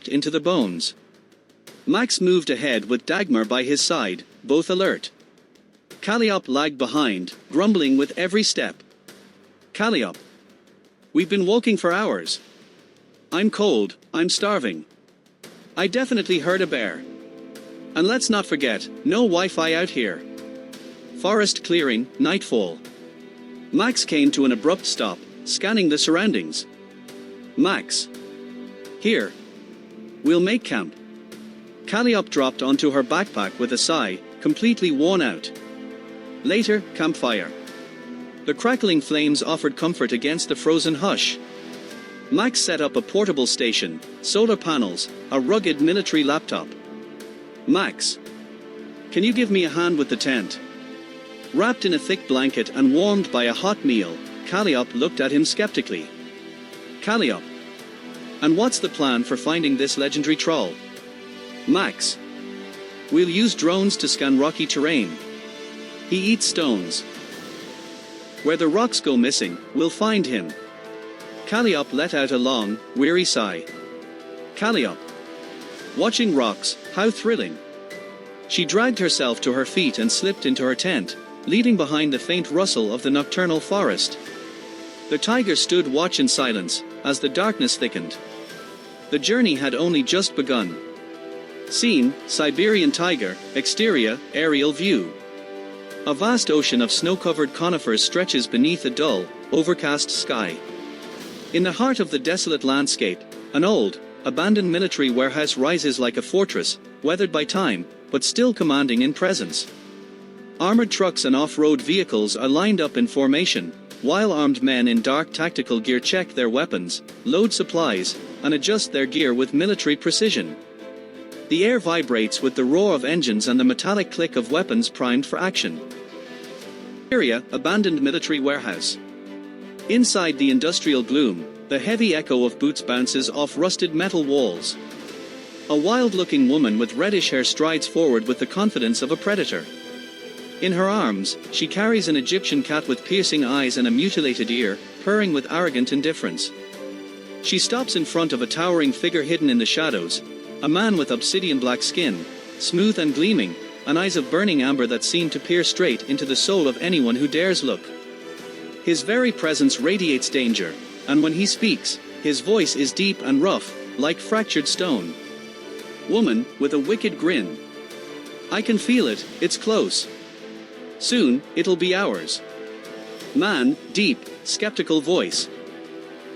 soaked into the bones. Max moved ahead with Dagmar by his side, both alert. Caliop lagged behind, grumbling with every step. Caliop. We've been walking for hours. I'm cold, I'm starving. I definitely heard a bear. And let's not forget, no Wi-Fi out here. Forest clearing, nightfall. Max came to an abrupt stop, scanning the surroundings. Max. Here. We'll make camp. Caliop dropped onto her backpack with a sigh, completely worn out. Later, campfire. The crackling flames offered comfort against the frozen hush. Max set up a portable station, solar panels, a rugged military laptop. Max. Can you give me a hand with the tent? Wrapped in a thick blanket and warmed by a hot meal, Caliop looked at him skeptically. Caliop. And what's the plan for finding this legendary troll? Max. We'll use drones to scan rocky terrain. He eats stones. Where the rocks go missing, we'll find him. Caliop let out a long, weary sigh. Caliop. Watching rocks, how thrilling. She dragged herself to her feet and slipped into her tent, leaving behind the faint rustle of the nocturnal forest. The tiger stood watch in silence, as the darkness thickened. The journey had only just begun. Scene, Siberian tiger, exterior, aerial view. A vast ocean of snow-covered conifers stretches beneath a dull, overcast sky. In the heart of the desolate landscape, an old, abandoned military warehouse rises like a fortress, weathered by time, but still commanding in presence. Armored trucks and off-road vehicles are lined up in formation, while armed men in dark tactical gear check their weapons, load supplies, and adjust their gear with military precision. The air vibrates with the roar of engines and the metallic click of weapons primed for action. Area, abandoned military warehouse. Inside the industrial gloom, the heavy echo of boots bounces off rusted metal walls. A wild-looking woman with reddish hair strides forward with the confidence of a predator. In her arms, she carries an Egyptian cat with piercing eyes and a mutilated ear, purring with arrogant indifference. She stops in front of a towering figure hidden in the shadows, a man with obsidian-black skin, smooth and gleaming, and eyes of burning amber that seem to peer straight into the soul of anyone who dares look. His very presence radiates danger, and when he speaks, his voice is deep and rough, like fractured stone. Woman, with a wicked grin. I can feel it, it's close. Soon, it'll be ours. Man, deep, skeptical voice.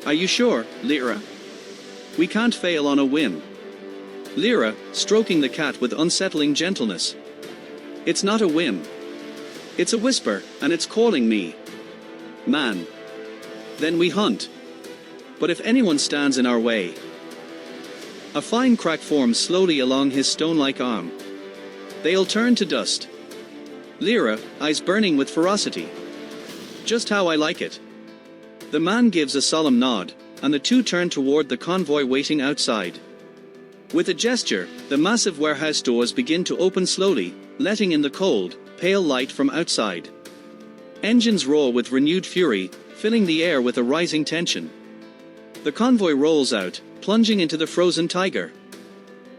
Are you sure, Lyra? We can't fail on a whim. Lyra, stroking the cat with unsettling gentleness. It's not a whim. It's a whisper, and it's calling me. Man. Then we hunt. But if anyone stands in our way... A fine crack forms slowly along his stone-like arm. They'll turn to dust. Lyra, eyes burning with ferocity. Just how I like it. The man gives a solemn nod, and the two turn toward the convoy waiting outside. With a gesture, the massive warehouse doors begin to open slowly, letting in the cold, pale light from outside. Engines roar with renewed fury, filling the air with a rising tension. The convoy rolls out, plunging into the frozen tiger.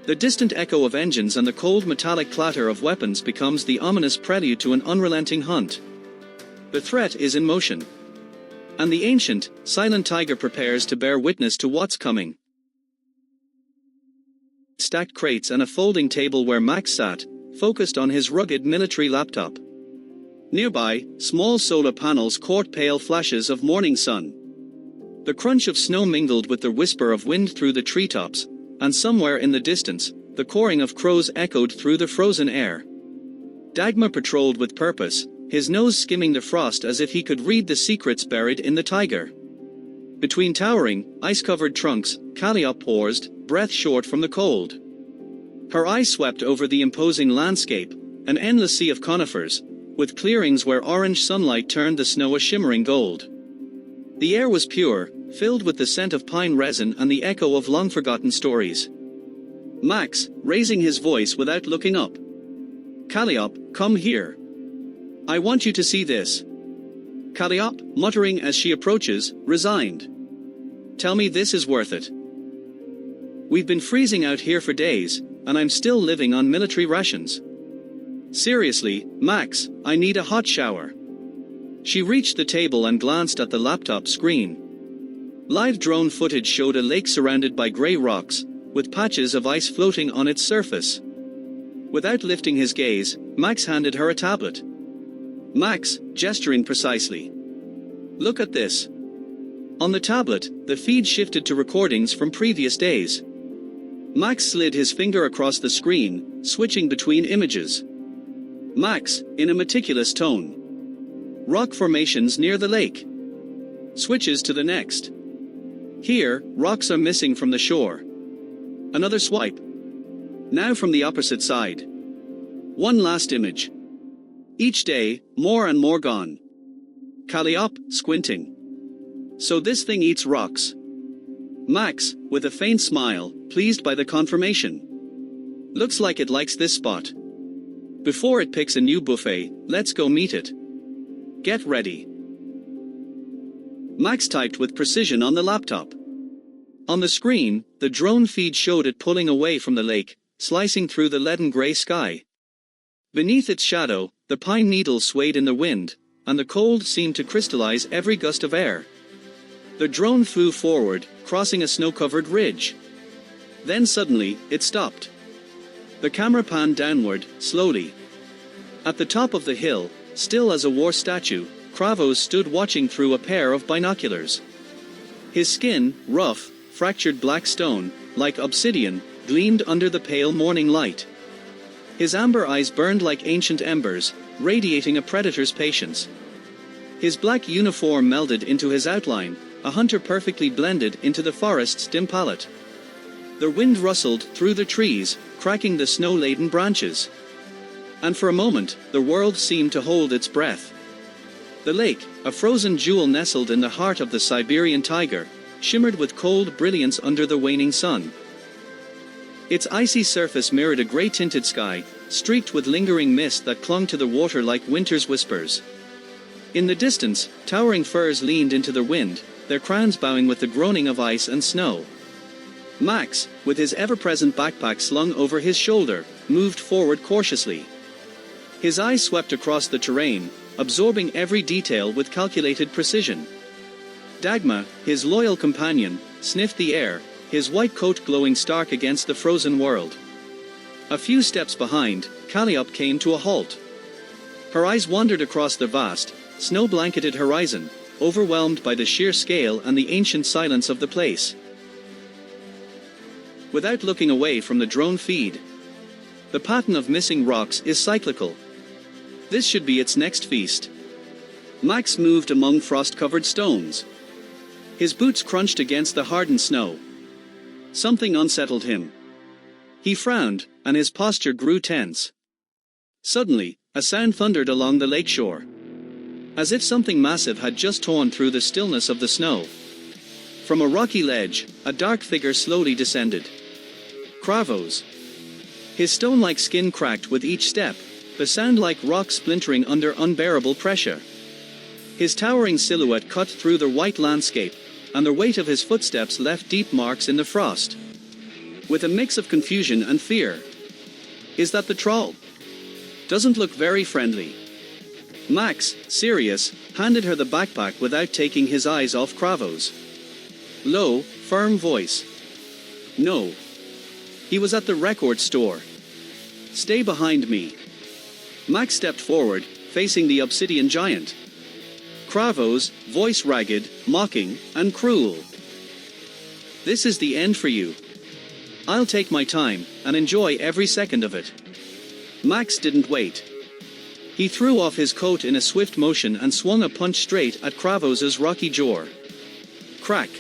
The distant echo of engines and the cold metallic clatter of weapons becomes the ominous prelude to an unrelenting hunt. The threat is in motion. And the ancient, silent tiger prepares to bear witness to what's coming. Stacked crates and a folding table where Max sat, focused on his rugged military laptop. Nearby, small solar panels caught pale flashes of morning sun. The crunch of snow mingled with the whisper of wind through the treetops, and somewhere in the distance, the cawing of crows echoed through the frozen air. Dagmar patrolled with purpose, his nose skimming the frost as if he could read the secrets buried in the tiger. Between towering, ice-covered trunks, Caliop paused, breath short from the cold. Her eyes swept over the imposing landscape, an endless sea of conifers, with clearings where orange sunlight turned the snow a shimmering gold. The air was pure, filled with the scent of pine resin and the echo of long-forgotten stories. Max, raising his voice without looking up. Caliop, come here. I want you to see this. Caliop, muttering as she approaches, resigned. Tell me this is worth it. We've been freezing out here for days, and I'm still living on military rations. Seriously, Max, I need a hot shower. She reached the table and glanced at the laptop screen. Live drone footage showed a lake surrounded by grey rocks, with patches of ice floating on its surface. Without lifting his gaze, Max handed her a tablet. Max, gesturing precisely. Look at this. On the tablet, the feed shifted to recordings from previous days. Max slid his finger across the screen, switching between images. Max, in a meticulous tone. Rock formations near the lake. Switches to the next. Here, rocks are missing from the shore. Another swipe. Now from the opposite side. One last image. Each day, more and more gone. Caliop, squinting. So this thing eats rocks. Max, with a faint smile, pleased by the confirmation. Looks like it likes this spot. Before it picks a new buffet, let's go meet it. Get ready. Max typed with precision on the laptop. On the screen, the drone feed showed it pulling away from the lake, slicing through the leaden grey sky. Beneath its shadow, the pine needles swayed in the wind, and the cold seemed to crystallize every gust of air. The drone flew forward, crossing a snow-covered ridge. Then suddenly, it stopped. The camera panned downward, slowly. At the top of the hill, still as a war statue, Kravos stood watching through a pair of binoculars. His skin, rough, fractured black stone, like obsidian, gleamed under the pale morning light. His amber eyes burned like ancient embers, radiating a predator's patience. His black uniform melded into his outline, a hunter perfectly blended into the forest's dim palette. The wind rustled through the trees, cracking the snow-laden branches. And for a moment, the world seemed to hold its breath. The lake, a frozen jewel nestled in the heart of the Siberian taiga, shimmered with cold brilliance under the waning sun. Its icy surface mirrored a grey-tinted sky, streaked with lingering mist that clung to the water like winter's whispers. In the distance, towering firs leaned into the wind, their crowns bowing with the groaning of ice and snow. Max, with his ever-present backpack slung over his shoulder, moved forward cautiously. His eyes swept across the terrain, absorbing every detail with calculated precision. Dagmar, his loyal companion, sniffed the air, his white coat glowing stark against the frozen world. A few steps behind, Caliop came to a halt. Her eyes wandered across the vast, snow-blanketed horizon, overwhelmed by the sheer scale and the ancient silence of the place. Without looking away from the drone feed, the pattern of missing rocks is cyclical. This should be its next feast. Max moved among frost-covered stones. His boots crunched against the hardened snow. Something unsettled him. He frowned, and his posture grew tense. Suddenly, a sound thundered along the lakeshore. As if something massive had just torn through the stillness of the snow. From a rocky ledge, a dark figure slowly descended. Kravos. His stone-like skin cracked with each step, the sound like rock splintering under unbearable pressure. His towering silhouette cut through the white landscape, and the weight of his footsteps left deep marks in the frost. With a mix of confusion and fear. Is that the troll? Doesn't look very friendly. Max, serious, handed her the backpack without taking his eyes off Kravos. Low, firm voice. No. He was at the record store. Stay behind me. Max stepped forward, facing the obsidian giant. Kravos, voice ragged, mocking, and cruel. This is the end for you. I'll take my time, and enjoy every second of it. Max didn't wait. He threw off his coat in a swift motion and swung a punch straight at Kravos's rocky jaw. Crack.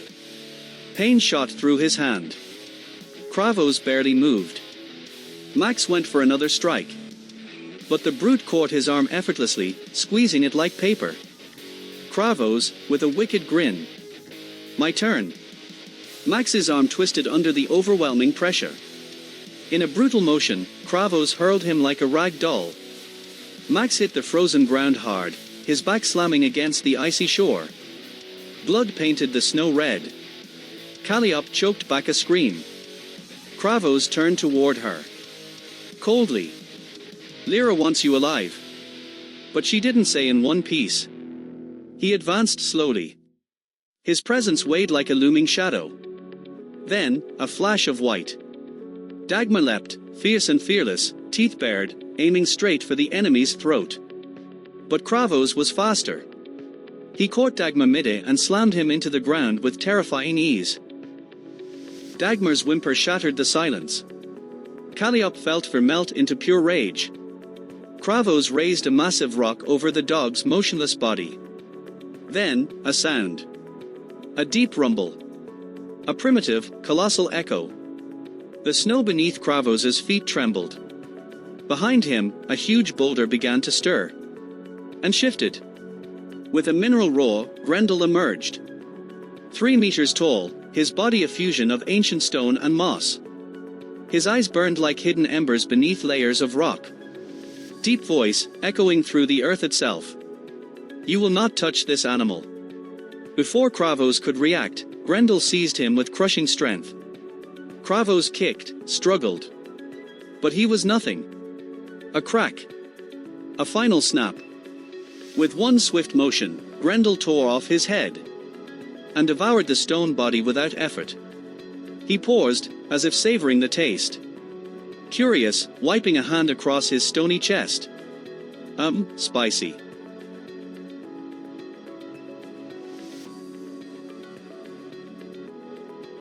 Pain shot through his hand. Kravos barely moved. Max went for another strike. But the brute caught his arm effortlessly, squeezing it like paper. Kravos, with a wicked grin. My turn. Max's arm twisted under the overwhelming pressure. In a brutal motion, Kravos hurled him like a rag doll. Max hit the frozen ground hard, his back slamming against the icy shore. Blood painted the snow red. Caliop choked back a scream. Kravos turned toward her. Coldly. Lyra wants you alive. But she didn't say in one piece. He advanced slowly. His presence weighed like a looming shadow. Then, a flash of white. Dagmar leapt, fierce and fearless, teeth bared, aiming straight for the enemy's throat. But Kravos was faster. He caught Dagmar mid-air and slammed him into the ground with terrifying ease. Dagmar's whimper shattered the silence. Caliop felt her melt into pure rage. Kravos raised a massive rock over the dog's motionless body. Then, a sound. A deep rumble. A primitive, colossal echo. The snow beneath Kravos's feet trembled. Behind him, a huge boulder began to stir. And shifted. With a mineral roar, Grendel emerged. 3 meters tall, his body a fusion of ancient stone and moss. His eyes burned like hidden embers beneath layers of rock. Deep voice, echoing through the earth itself. You will not touch this animal. Before Kravos could react, Grendel seized him with crushing strength. Kravos kicked, struggled. But he was nothing. A crack. A final snap. With one swift motion, Grendel tore off his head. And devoured the stone body without effort. He paused, as if savoring the taste. Curious, wiping a hand across his stony chest. Spicy.